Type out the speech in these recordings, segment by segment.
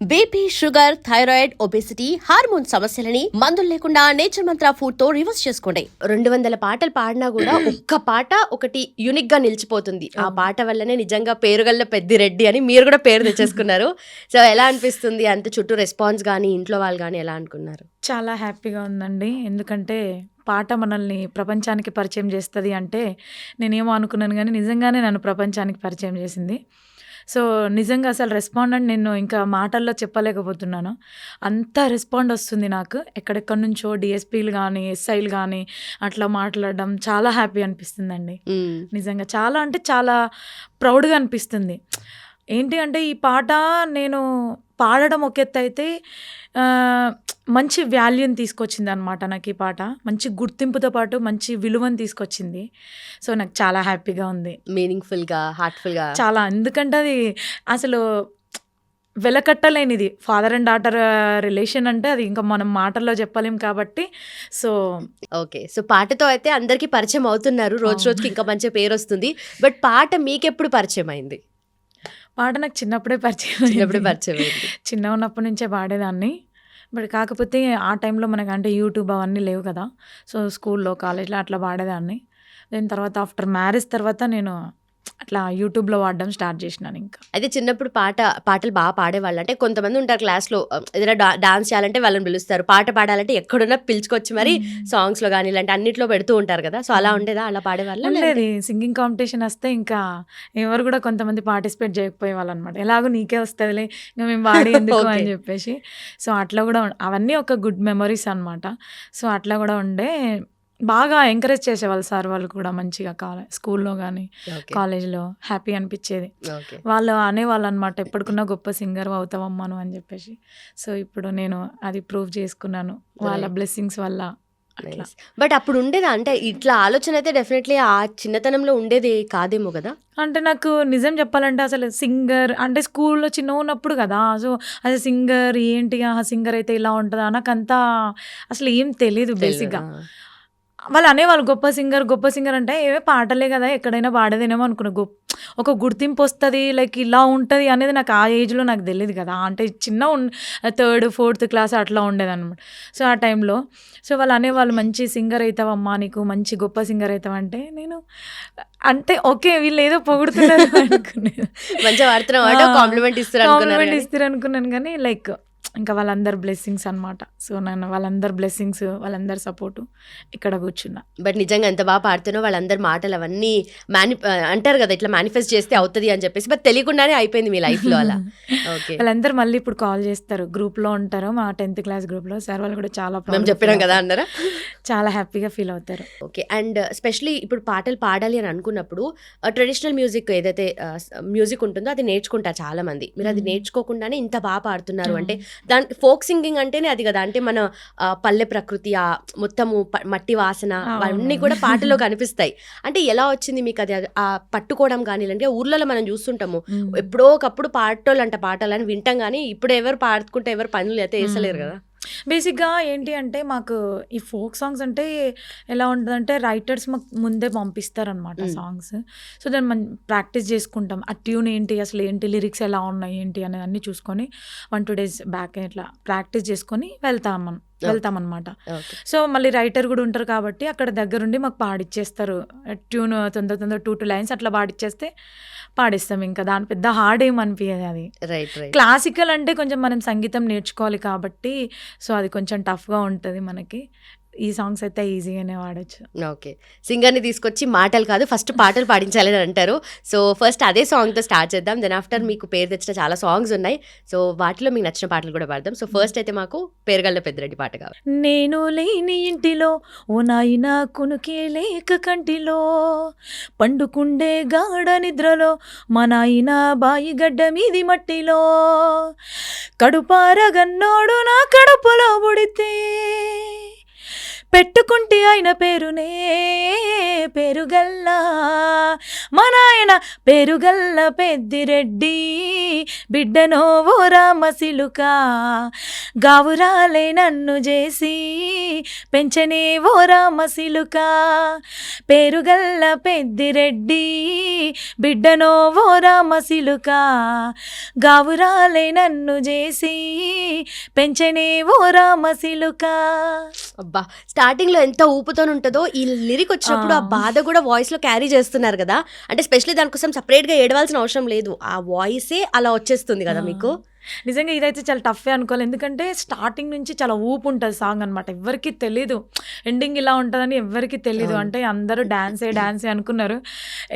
BP, sugar, thyroid, obesity, hormone సమస్యలని మందులు లేకుండా నేచర్ మంత్ర ఫుడ్ తో రివర్స్ చేసుకోండి. 200 పాటలు పాడినా కూడా ఒక్క పాట ఒకటి యూనిక్ గా నిలిచిపోతుంది. ఆ పాట వల్లనే నిజంగా పేరుగల్ల పెద్దిరెడ్డి అని మీరు కూడా పేరు తెచ్చేసుకున్నారు. సో ఎలా అనిపిస్తుంది? అంత చుట్టూ రెస్పాన్స్ గానీ ఇంట్లో వాళ్ళు గానీ ఎలా అనుకున్నారు? చాలా హ్యాపీగా ఉందండి. ఎందుకంటే పాట మనల్ని ప్రపంచానికి పరిచయం చేస్తుంది అంటే నేనేమో అనుకున్నాను, కానీ నిజంగానే నన్ను ప్రపంచానికి పరిచయం చేసింది. సో నిజంగా అసలు రెస్పాండ్ నేను ఇంకా మాటల్లో చెప్పలేకపోతున్నాను. అంత రెస్పాండ్ వస్తుంది నాకు. ఎక్కడెక్కడి నుంచో డిఎస్పీలు కానీ ఎస్ఐలు కానీ అట్లా మాట్లాడడం చాలా హ్యాపీ అనిపిస్తుందండి. నిజంగా చాలా అంటే చాలా ప్రౌడ్గా అనిపిస్తుంది. ఏంటి అంటే ఈ పాట నేను పాడడం ఒక ఎత్తు అయితే మంచి వాల్యూని తీసుకొచ్చింది అనమాట. నాకు ఈ పాట మంచి గుర్తింపుతో పాటు మంచి విలువను తీసుకొచ్చింది. సో నాకు చాలా హ్యాపీగా ఉంది, మీనింగ్ఫుల్గా, హార్ట్ఫుల్గా చాలా. ఎందుకంటే అది అసలు వెలకట్టలేనిది. ఫాదర్ అండ్ డాటర్ రిలేషన్ అంటే అది ఇంకా మనం మాటల్లో చెప్పలేం కాబట్టి. So okay. సో పాటతో అయితే అందరికీ పరిచయం అవుతున్నారు. రోజు రోజుకి ఇంకా మంచి పేరు వస్తుంది. బట్ పాట మీకెప్పుడు పరిచయం అయింది? పాట నాకు చిన్నప్పుడే పరిచయం అయింది. చిన్న ఉన్నప్పటి నుంచే పాడేదాన్ని. బట్ కాకపోతే ఆ టైంలో మనకంటే యూట్యూబ్ అవన్నీ లేవు కదా. సో స్కూల్లో, కాలేజ్లో అట్లా పాడేదాన్ని. దాని తర్వాత ఆఫ్టర్ మ్యారేజ్ తర్వాత నేను అట్లా యూట్యూబ్లో వాడడం స్టార్ట్ చేసినాను. ఇంకా అయితే చిన్నప్పుడు పాటలు బాగా పాడేవాళ్ళు. అంటే కొంతమంది ఉంటారు క్లాస్లో ఏదైనా డాన్స్ చేయాలంటే వాళ్ళని పిలుస్తారు, పాట పాడాలంటే ఎక్కడున్నా పిలుచుకొచ్చి మరి సాంగ్స్లో కానీ ఇలాంటి అన్నిట్లో పెడుతూ ఉంటారు కదా. సో అలా ఉండేదా? అలా పాడేవాళ్ళు? లేదు, సింగింగ్ కాంపిటీషన్ వస్తే ఇంకా ఎవరు కూడా కొంతమంది పార్టిసిపేట్ చేయకపోయే వాళ్ళు అనమాట. ఎలాగో నీకే వస్తుందిలే ఇంకా మేము పాడి ఎందుకు అని చెప్పేసి. సో అట్లా కూడా అవన్నీ ఒక గుడ్ మెమరీస్ అనమాట. సో అట్లా కూడా ఉండే. బాగా ఎంకరేజ్ చేసేవాళ్ళు సార్ వాళ్ళు కూడా మంచిగా. స్కూల్లో కానీ కాలేజ్లో హ్యాపీ అనిపించేది. వాళ్ళు అనేవాళ్ళు అనమాట, ఎప్పటికున్నా గొప్ప సింగర్ అవుతావమ్మాను అని చెప్పేసి. సో ఇప్పుడు నేను అది ప్రూవ్ చేసుకున్నాను వాళ్ళ బ్లెస్సింగ్స్ వల్ల. బట్ అప్పుడు ఉండేదా? అంటే ఇట్లా ఆలోచన అయితే డెఫినెట్లీ ఆ చిన్నతనంలో ఉండేది కాదేమో కదా. అంటే నాకు నిజం చెప్పాలంటే అసలు సింగర్ అంటే స్కూల్లో చిన్న ఉన్నప్పుడు కదా. సో అసలు సింగర్ ఏంటి, సింగర్ అయితే ఇలా ఉంటుందా నాకు అంతా అసలు ఏం తెలీదు బేసిక్గా. వాళ్ళు అనేవాళ్ళు గొప్ప సింగర్ అంటే ఏవే పాటలే కదా, ఎక్కడైనా పాడేదేనేమో అనుకున్నా. ఒక గుర్తింపు వస్తుంది లైక్ ఇలా ఉంటుంది అనేది నాకు ఆ ఏజ్లో నాకు తెలియదు కదా. అంటే చిన్న 3rd, 4th క్లాస్ అట్లా ఉండేదన్నమాట. సో ఆ టైంలో సో వాళ్ళు అనేవాళ్ళు మంచి సింగర్ అవుతావమ్మా, నీకు మంచి గొప్ప సింగర్ అవుతావంటే నేను అంటే ఓకే వీళ్ళు ఏదో పొగుడుతున్నారు అనుకున్నాను, మంచిగా పాడుతున్నావు, కాంప్లిమెంట్ ఇస్తారు అనుకున్నాను. కానీ లైక్ ఇంకా వాళ్ళందరు బ్లెస్సింగ్స్ అనమాట. సో నేను వాళ్ళందరు బ్లెస్సింగ్స్, వాళ్ళందరు సపోర్టు ఇక్కడ కూర్చున్నా. బట్ నిజంగా ఎంత బాగా పాడుతున్నావు. వాళ్ళందరి మాటలు అవన్నీ అంటారు కదా ఇట్లా మేనిఫెస్ట్ చేస్తే అవుతుంది అని చెప్పేసి, బట్ తెలియకుండానే అయిపోయింది మీ లైఫ్లో అలా. ఓకే. వాళ్ళందరూ మళ్ళీ ఇప్పుడు కాల్ చేస్తారు, గ్రూప్లో ఉంటారు మా 10th క్లాస్ గ్రూప్లో. సార్ వాళ్ళు కూడా చాలా మేము చెప్పినాం కదా అన్నారా, చాలా హ్యాపీగా ఫీల్ అవుతారు. ఓకే. అండ్ స్పెషలీ ఇప్పుడు పాటలు పాడాలి అని అనుకున్నప్పుడు ట్రెడిషనల్ మ్యూజిక్ ఏదైతే మ్యూజిక్ ఉంటుందో అది నేర్చుకుంటారు చాలా మంది. మీరు అది నేర్చుకోకుండానే ఇంత బాగా పాడుతున్నారు అంటే దాని ఫోక్ సింగింగ్ అంటేనే అది కదా. అంటే మన పల్లె ప్రకృతి, ఆ మొత్తము మట్టి వాసన అవన్నీ కూడా పాటలో కనిపిస్తాయి. అంటే ఎలా వచ్చింది మీకు అది ఆ పట్టుకోవడం కానీ? అంటే ఊర్లలో మనం చూస్తుంటాము ఎప్పుడో ఒకప్పుడు పాటలని వింటాం, కానీ ఇప్పుడు ఎవరు పాడుకుంటే ఎవరు పనులు అయితే వేసలేరు కదా. బేసిక్గా ఏంటి అంటే మాకు ఈ ఫోక్ సాంగ్స్ అంటే ఎలా ఉంటుందంటే రైటర్స్ మాకు ముందే పంపిస్తారనమాట సాంగ్స్. సో దాన్ని మనం ప్రాక్టీస్ చేసుకుంటాం. ఆ ట్యూన్ ఏంటి, అసలు ఏంటి, లిరిక్స్ ఎలా ఉన్నాయి ఏంటి అనేది అన్నీ చూసుకొని 1-2 days బ్యాక్ ఇట్లా ప్రాక్టీస్ చేసుకొని వెళ్తామన్నమాట. సో మళ్ళీ రైటర్ కూడా ఉంటారు కాబట్టి అక్కడ దగ్గరుండి మాకు పాడిచ్చేస్తారు. ట్యూన్ తొందర 2 lines అట్లా పాడిచ్చేస్తే పాడిస్తాం. ఇంకా దాని పెద్ద హార్డ్ ఏమనిపించదు. అది క్లాసికల్ అంటే కొంచెం మనం సంగీతం నేర్చుకోవాలి కాబట్టి సో అది కొంచెం టఫ్గా ఉంటుంది మనకి. ఈ సాంగ్స్ అయితే ఈజీగానే వాడచ్చు. ఓకే. సింగర్ని తీసుకొచ్చి మాటలు కాదు ఫస్ట్ పాటలు పాడించాలని అంటారు. సో ఫస్ట్ అదే సాంగ్తో స్టార్ట్ చేద్దాం. దెన్ ఆఫ్టర్ మీకు పేరు తెచ్చిన చాలా సాంగ్స్ ఉన్నాయి. సో వాటిలో మీకు నచ్చిన పాటలు కూడా పాడదాం. సో ఫస్ట్ అయితే మాకు పేరుగల్ల పెద్దిరెడ్డి పాట కావాలి. నేను లేని ఇంటిలో ఓ నాయన కునుకే లేక కంటిలో, పండుకుండే గాఢ నిద్రలో మా నాయన బాయి గడ్డ మీది మట్టిలో, కడుపారగన్నోడు నా కడుపులో పుడితే పెట్టుకుంటే ఆయన పేరునే పేరుగల్లా మా నాయన పేరుగల్ల పెద్దిరెడ్డి బిడ్డనో ఓ రామసిలుక గావురాలే నన్ను చేసి పెంచనే ఓ రామసిలుక పేరుగల్ల పెద్దిరెడ్డి బిడ్డనో ఓ రామసిలుక గావురాలే నన్ను చేసి పెంచనే ఓ రామసిలుక. అబ్బా! స్టార్టింగ్‌లో ఎంత ఊపుతో ఉంటదో ఈ లిరిక్ వచ్చినప్పుడు ఆ బాధ కూడా వాయిస్‌లో క్యారీ చేస్తున్నారు కదా! అంటే స్పెషల్లీ దానికోసం సెపరేట్‌గా ఏడవాల్సిన అవసరం లేదు. ఆ వాయిసే అలా వచ్చేస్తుంది కదా మీకు. నిజంగా ఇదైతే చాలా టఫే అనుకోవాలి. ఎందుకంటే స్టార్టింగ్ నుంచి చాలా ఊపు ఉంటుంది సాంగ్ అనమాట. ఎవ్వరికీ తెలీదు ఎండింగ్ ఇలా ఉంటుందని ఎవ్వరికీ తెలీదు. అవును. అంటే అందరూ డాన్సే అనుకున్నారు.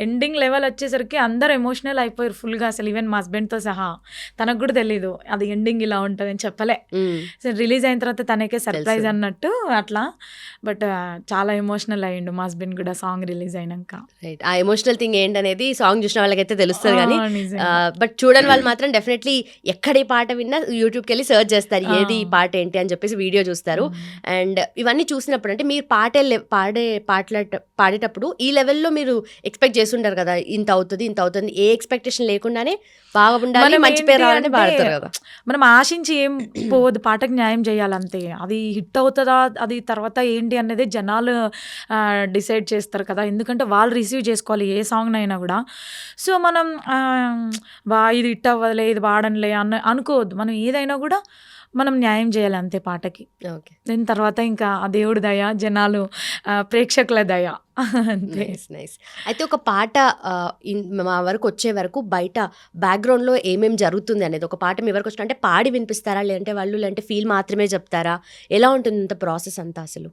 ఎండింగ్ లెవెల్ వచ్చేసరికి అందరూ ఎమోషనల్ అయిపోయారు ఫుల్గా. అసలు ఈవెన్ మా హస్బెండ్తో సహా తనకు కూడా తెలీదు అది ఎండింగ్ ఇలా ఉంటుందని చెప్పలే. సో రిలీజ్ అయిన తర్వాత తనకే సర్ప్రైజ్ తెలుసు. అన్నట్టు అట్లా. బట్ చాలా ఎమోషనల్ అయ్యిండు మా హస్బెండ్ కూడా సాంగ్ రిలీజ్ అయినాక. రైట్. ఆ ఎమోషనల్ థింగ్ ఏంటనేది సాంగ్ చూసిన వాళ్ళకైతే తెలుస్తది గానీ నిజంగా. బట్ చూడని వాళ్ళు మాత్రం డెఫినెట్లీ ఎక్కడ ఈ పాట విన్నా యూట్యూబ్కి వెళ్ళి సెర్చ్ చేస్తారు ఏది ఈ పాట ఏంటి అని చెప్పేసి వీడియో చూస్తారు. అండ్ ఇవన్నీ చూసినప్పుడు అంటే మీరు పాడేటప్పుడు ఈ లెవెల్లో మీరు ఎక్స్పెక్ట్ చేస్తుంటారు కదా, ఇంత అవుతుంది ఏ ఎక్స్పెక్టేషన్ లేకుండానే బాగా ఉండాలి, మనం మంచి ఏంటి పేరు రావాలని అంటే పాడతారు కదా. మనం ఆశించి ఏం పోవద్దు, పాటకు న్యాయం చేయాలంతే. అది హిట్ అవుతుందా అది తర్వాత ఏంటి అనేది జనాలు డిసైడ్ చేస్తారు కదా. ఎందుకంటే వాళ్ళు రిసీవ్ చేసుకోవాలి ఏ సాంగ్నైనా కూడా. సో మనం ఇది హిట్ అవ్వదులే ఇది వాడనులే అనుకోవద్దు. మనం ఏదైనా కూడా మనం న్యాయం చేయాలి అంతే పాటకి. ఓకే, దీని తర్వాత ఇంకా ఆ దేవుడి దయ, జనాలు ప్రేక్షకుల దయ అంతే. నైస్. అయితే ఒక పాట మా వరకు వచ్చే వరకు బయట బ్యాక్గ్రౌండ్లో ఏమేమి జరుగుతుంది అనేది ఒక పాట మీ వరకు వచ్చిన అంటే పాడి వినిపిస్తారా, లేదంటే ఫీల్ మాత్రమే చెప్తారా, ఎలా ఉంటుంది ఇంత ప్రాసెస్ అంతా అసలు?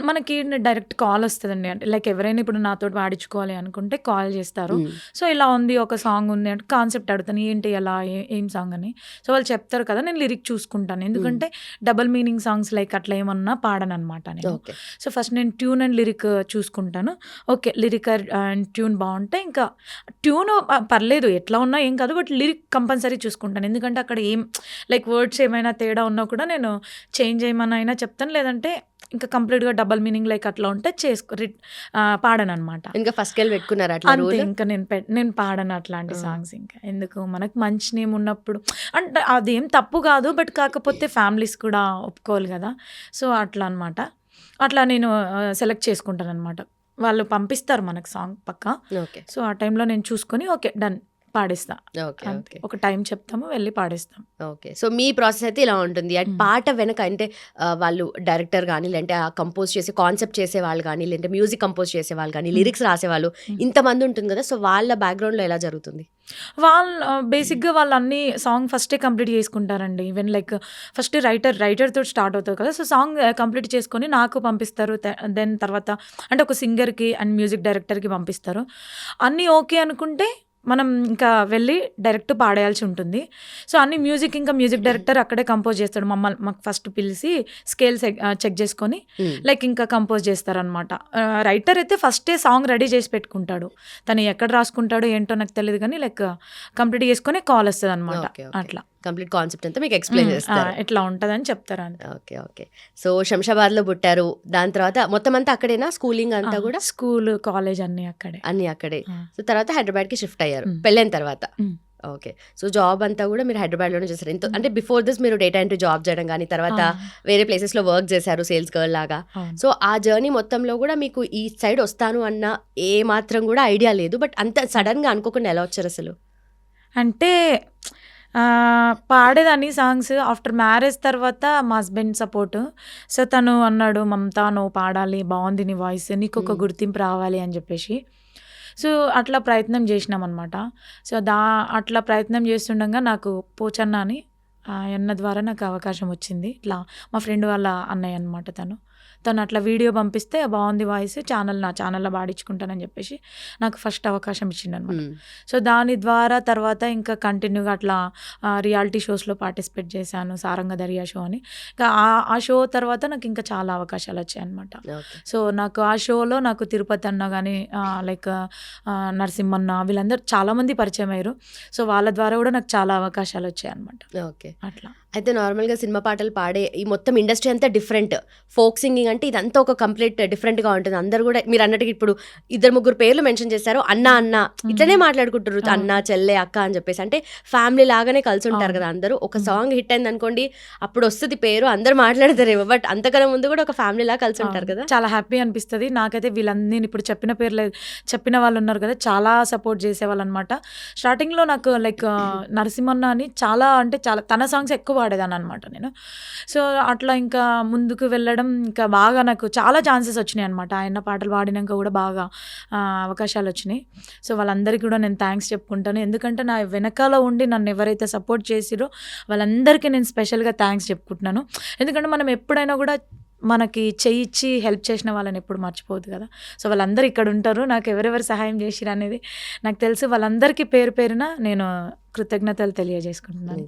మనకి డైరెక్ట్ కాల్ వస్తుందండి. అంటే లైక్ ఎవరైనా ఇప్పుడు నాతో పాడించుకోవాలి అనుకుంటే కాల్ చేస్తారు. సో ఇలా ఉంది ఒక సాంగ్ ఉంది అంటే కాన్సెప్ట్ అడుగుతాను, ఏంటి ఎలా ఏం సాంగ్ అని. సో వాళ్ళు చెప్తారు కదా, నేను లిరిక్ చూసుకుంటాను. ఎందుకంటే డబుల్ మీనింగ్ సాంగ్స్ లైక్ అట్లా ఏమన్నా పాడను అనమాట నేను. ఓకే, సో ఫస్ట్ నేను ట్యూన్ అండ్ లిరిక్ చూసుకుంటాను. ఓకే లిరిక్ అండ్ ట్యూన్ బాగుంటే ఇంకా ట్యూన్ పర్లేదు ఎట్లా ఉన్నా ఏం కాదు, బట్ లిరిక్ కంపల్సరీ చూసుకుంటాను. ఎందుకంటే అక్కడ ఏం లైక్ వర్డ్స్ ఏమైనా తేడా ఉన్నా కూడా నేను చేంజ్ చేయమని అయినా చెప్తాను. లేదంటే ఇంకా కంప్లీట్గా డబల్ మీనింగ్ లైక్ అట్లా ఉంటే పాడను అనమాట. ఇంకా ఫస్ట్ కెళ్ళి పెట్టుకున్నారా అట్లా అంతే. రూల్? ఇంకా నేను పాడను అట్లాంటి సాంగ్స్. ఇంకా ఎందుకు, మనకు మంచి నేమ్ ఉన్నప్పుడు అంటే అదేం తప్పు కాదు, బట్ కాకపోతే ఫ్యామిలీస్ కూడా ఒప్పుకోవాలి కదా. సో అట్లా అనమాట. అట్లా నేను సెలెక్ట్ చేసుకుంటాను అనమాట. వాళ్ళు పంపిస్తారు మనకు సాంగ్ పక్కా. ఓకే, సో ఆ టైంలో నేను చూసుకొని ఓకే డన్ పాడిస్తా. ఓకే, అంతే. ఓకే, ఒక టైం చెప్తాము, వెళ్ళి పాడిస్తాం. ఓకే. సో మీ ప్రాసెస్ అయితే ఇలా ఉంటుంది. అండ్ పాట వెనక అంటే వాళ్ళు డైరెక్టర్ కానీ, లేదంటే ఆ కంపోజ్ చేసే కాన్సెప్ట్ చేసే వాళ్ళు కానీ, లేదంటే మ్యూజిక్ కంపోజ్ చేసే వాళ్ళు కానీ, లిరిక్స్ రాసేవాళ్ళు ఇంతమంది ఉంటుంది కదా. సో వాళ్ళ బ్యాక్గ్రౌండ్లో ఎలా జరుగుతుంది? వాళ్ళు బేసిక్గా వాళ్ళు అన్ని సాంగ్ ఫస్టే కంప్లీట్ చేసుకుంటారండి. ఈవెన్ లైక్ ఫస్ట్ రైటర్తో స్టార్ట్ అవుతుంది కదా. సో సాంగ్ కంప్లీట్ చేసుకొని నాకు పంపిస్తారు. దెన్ తర్వాత అంటే ఒక సింగర్కి అండ్ మ్యూజిక్ డైరెక్టర్కి పంపిస్తారు. అన్నీ ఓకే అనుకుంటే మనం ఇంకా వెళ్ళి డైరెక్ట్ పాడేయాల్సి ఉంటుంది. సో అన్ని మ్యూజిక్ డైరెక్టర్ అక్కడే కంపోజ్ చేస్తాడు. మాకు ఫస్ట్ పిలిచి స్కేల్ చెక్ చేసుకొని లైక్ ఇంకా కంపోజ్ చేస్తారనమాట. రైటర్ అయితే ఫస్టే సాంగ్ రెడీ చేసి పెట్టుకుంటాడు. తను ఎక్కడ రాసుకుంటాడో ఏంటో నాకు తెలియదు, కానీ లైక్ కంప్లీట్ చేసుకొని కాల్ వస్తుంది అనమాట. అట్లా కంప్లీట్ కాన్సెప్ట్ అంతా మీకు ఎక్స్ప్లెయిన్ చేస్తారు. ఎట్లా ఉంటుందని చెప్తారు అంతే. Okay, okay. సో శంషాబాద్లో పుట్టారు, దాని తర్వాత మొత్తం అంతా అక్కడేనా స్కూలింగ్ అంతా కూడా? స్కూల్ కాలేజ్ అన్ని అక్కడే. సో తర్వాత హైదరాబాద్కి షిఫ్ట్ అయ్యారు పెళ్ళైన తర్వాత. ఓకే. సో జాబ్ అంతా కూడా మీరు హైదరాబాద్లోనే చేస్తారు. అంటే బిఫోర్ దిస్ మీరు డేటా ఎంట్రీ జాబ్ చేయడం కానీ, తర్వాత వేరే ప్లేసెస్లో వర్క్ చేశారు సేల్స్ గర్ల్ లాగా. సో ఆ జర్నీ మొత్తంలో కూడా మీకు ఈ సైడ్ వస్తాను అన్న ఏ మాత్రం కూడా ఐడియా లేదు, బట్ అంత సడన్గా అనుకోకుండా ఎలా వచ్చారు అసలు? అంటే పాడేదాన్ని సాంగ్స్ ఆఫ్టర్ మ్యారేజ్ తర్వాత మా హస్బెండ్ సపోర్ట్. సో తను అన్నాడు, మమతా నువ్వు పాడాలి, బాగుంది నీ వాయిస్, నీకు ఒక గుర్తింపు రావాలి అని చెప్పేసి. సో అట్లా ప్రయత్నం చేసినాం అనమాట. సో అట్లా ప్రయత్నం చేస్తుండగా నాకు పోచన్న అని అన్న ద్వారా నాకు అవకాశం వచ్చింది. ఇట్లా మా ఫ్రెండ్ వాళ్ళ అన్నయ్య అనమాట. తను అట్లా వీడియో పంపిస్తే బాగుంది వాయిస్, నా ఛానల్లో పాడించుకుంటానని చెప్పేసి నాకు ఫస్ట్ అవకాశం ఇచ్చిండు అనమాట. సో దాని ద్వారా తర్వాత ఇంకా కంటిన్యూగా అట్లా రియాలిటీ షోస్లో పార్టిసిపేట్ చేశాను, సారంగ దర్యా షో అని. ఇంకా ఆ షో తర్వాత నాకు ఇంకా చాలా అవకాశాలు వచ్చాయి అనమాట. సో నాకు ఆ షోలో నాకు తిరుపతి అన్న కానీ లైక్ నరసింహన్న వీళ్ళందరూ చాలామంది పరిచయం అయ్యారు. సో వాళ్ళ ద్వారా కూడా నాకు చాలా అవకాశాలు వచ్చాయి అనమాట. ఓకే, అట్లా. అయితే నార్మల్గా సినిమా పాటలు పాడే ఈ మొత్తం ఇండస్ట్రీ అంతా డిఫరెంట్. ఫోక్ సింగింగ్ అంటే ఇదంతా ఒక కంప్లీట్ డిఫరెంట్‌గా ఉంటుంది. అందరూ గూడా మీరన్నట్టుగా ఇప్పుడు ఇద్దరు, ముగ్గురు పేర్లు మెన్షన్ చేశారు. అన్న, అన్న ఇట్లనే మాట్లాడుకుంటుర్రు. అన్న, అవును. చెల్లె, అక్క అని చెప్పేసి. అంటే ఫ్యామిలీ లాగానే కలిసుంటారు అవును. కదా అందరూ. ఒక హ్మ్. సాంగ్ హిట్ అయిందనుకోండి, అప్పుడొస్తది పేరు, అందరూ మాట్లాడతారేమో. బట్ అంతకన్నా ముందు గూడా ఒక ఫ్యామిలీలా కలిసుంటారు అవును. కదా! చాలా హ్యాపీ అనిపిస్తది. నాకైతే నేను ఇప్పుడు చెప్పిన పేర్లే చెప్పిన వాళ్ళున్నారు కదా! చాలా సపోర్ట్ చేసేవాళ్ళనమాట. స్టార్టింగ్‌లో నాకు లైక్ నరసింహన్న అని చాలా అంటే చాలా తన సాంగ్స్ ఎక్కువ పాడేదాన్ననమాట నేను. సో, అట్లా ఇంకా ముందుకు వెళ్ళడం ఇంకా బాగా నాకు చాలా ఛాన్సెస్ వచ్చినాయనమాట. ఆయన పాటలు పాడినంక కూడా బాగా అవకాశాలొచ్చినాయి. సో, వాళ్ళందరికీ కూడా నేను థాంక్స్ చెప్పుకుంటాను. ఎందుకంటే నా వెనకాల ఉండి నన్ను ఎవరైతే సపోర్ట్ చేసిర్రో వాళ్ళందరికీ నేను స్పెషల్‌గా థాంక్స్ చెప్పుకుంటున్నాను. ఎందుకంటే మనం ఎప్పుడైనా కూడా మనకి చెయ్యిచ్చి హెల్ప్ చేసిన వాళ్ళని ఎప్పుడు మర్చిపోవద్దు కదా! సో, వాళ్ళందరూ ఇక్కడుంటారు. నాకు ఎవరెవరు సహాయం చేసిరనేది నాకు తెలుసు. వాళ్ళందరికీ పేరు పేరున నేను కృతజ్ఞతలు తెలియజేసుకుంటున్నాను. నిజం.